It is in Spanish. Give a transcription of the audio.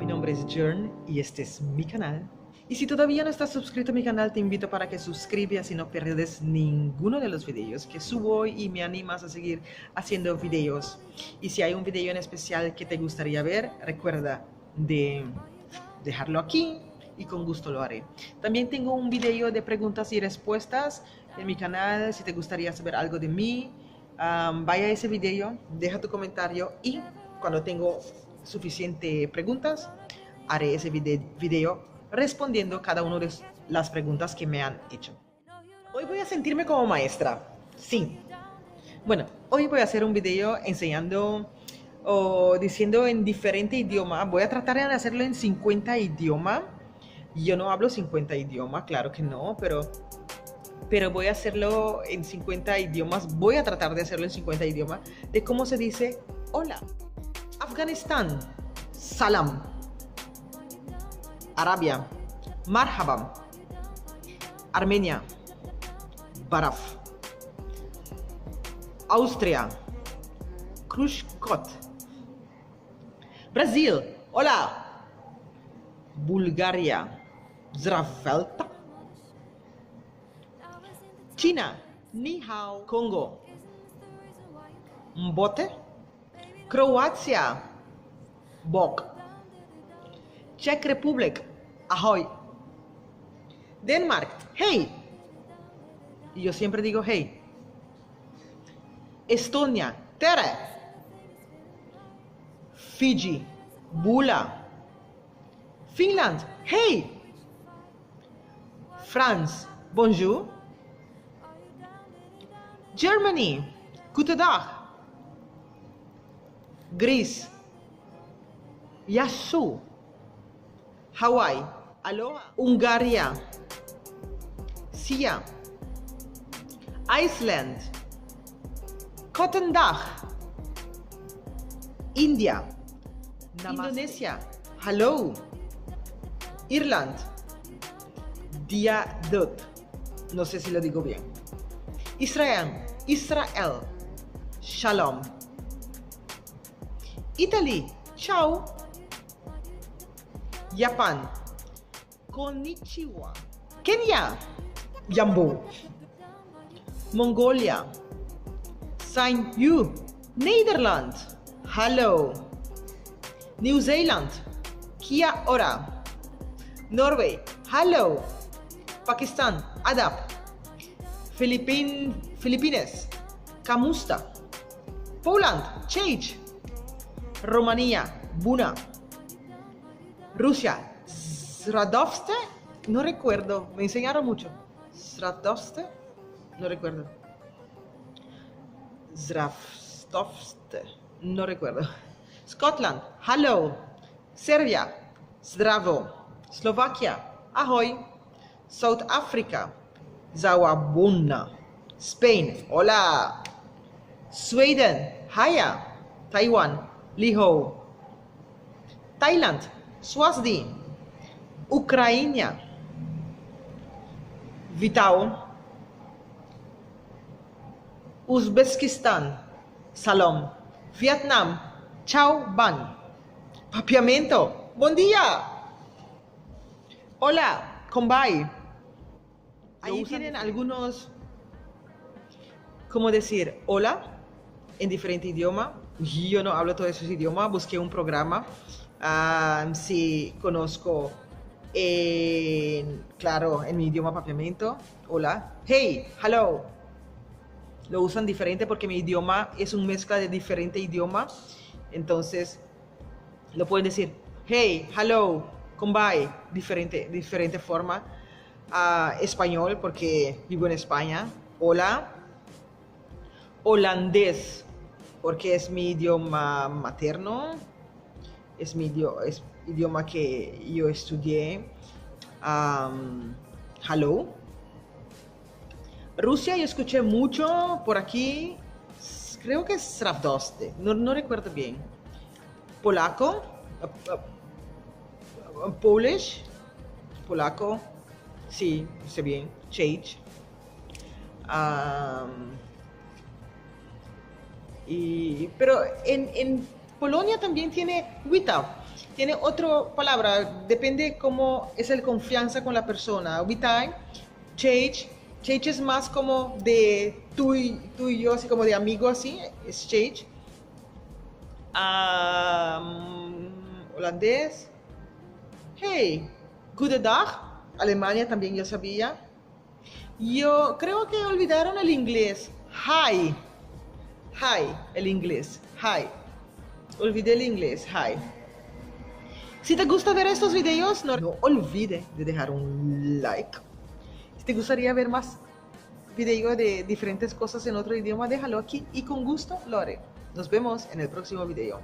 mi nombre es Jern y este es mi canal. Y si todavía no estás suscrito a mi canal, te invito para que suscribas y no pierdes ninguno de los videos que subo y me animas a seguir haciendo videos. Y si hay un video en especial que te gustaría ver, recuerda de dejarlo aquí y con gusto lo haré. También tengo un video de preguntas y respuestas en mi canal. Si te gustaría saber algo de mí, vaya a ese video, deja tu comentario y cuando tengo suficiente preguntas, haré ese video respondiendo cada una de las preguntas que me han hecho. Hoy voy a sentirme como maestra, sí. Bueno, hoy voy a hacer un video enseñando o diciendo en diferente idioma. Voy a tratar de hacerlo en 50 idiomas. Yo no hablo 50 idiomas, claro que no, pero voy a hacerlo en 50 idiomas. Voy a tratar de hacerlo en 50 idiomas de cómo se dice hola. Afganistán, salam. Arabia, marhaban. Armenia, baraf. Austria, krushkot. Brasil, hola. Bulgaria, zdravstvuyte. China, ni hao. Congo, mbote. Croacia, bok. Czech Republic, ahoy. Denmark, hey. Y yo siempre digo hey. Estonia, tere. Fiji, bula. Finland, hey. France, bonjour. Germany, guten Tag. Greece, yasu. Hawaii, aloha. Hungaria, sia. Iceland, guten Tag. India, namaste. Indonesia, hello. Irland, dia dut. No sé si lo digo bien. Israel, shalom. Italy, ciao. Japan, konnichiwa. Kenya, jambo. Mongolia, thank you. Nederland, hallo. New Zealand, kia ora. Norway, hallo. Pakistan, adab. Philippines, kamusta. Poland, change. Romania, buna. Rusia, zdravstvuyte. No recuerdo, me enseñaron mucho. Zdravstvuyte, no recuerdo. Zdravstvuyte, no recuerdo. Scotland, hello. Serbia, zdravo. Slovakia, ahoy. South Africa, zawabuna. Spain, hola. Sweden, haya. Taiwan, liho. Thailand, swasdi. Ucrania, vitao. Uzbekistan, salom. Vietnam, chao ban. Papiamento, buen día. Hola, kombai. Ahí tienen algunos, ¿cómo decir hola? En diferente idioma. Yo no hablo todos esos idiomas, busqué un programa. Si conozco, claro, en mi idioma papiamento, hola. Hey, hello. Lo usan diferente porque mi idioma es una mezcla de diferentes idiomas. Entonces, lo pueden decir, hey, hello, kombai, diferente forma. Español, porque vivo en España. Hola. Holandés, porque es mi idioma materno. Es idioma que yo estudié. Hello. Rusia, yo escuché mucho por aquí. Creo que es zdravstvuyte. No recuerdo bien. Polaco. Polish. Polaco. Sí, sé bien. Change. Pero en Polonia también tiene witam. tiene otra palabra, depende cómo es el confianza con la persona. Over time, change. Change es más como de tú y yo, así como de amigo, así, es change. Holandés. Hey, goedendag. Alemania también yo sabía. Yo creo que olvidaron el inglés. Hi. Hi, el inglés. Hi. Olvidé el inglés. Hi. Si te gusta ver estos videos, no olvide de dejar un like. Si te gustaría ver más videos de diferentes cosas en otro idioma, déjalo aquí y con gusto lo haré. Nos vemos en el próximo video.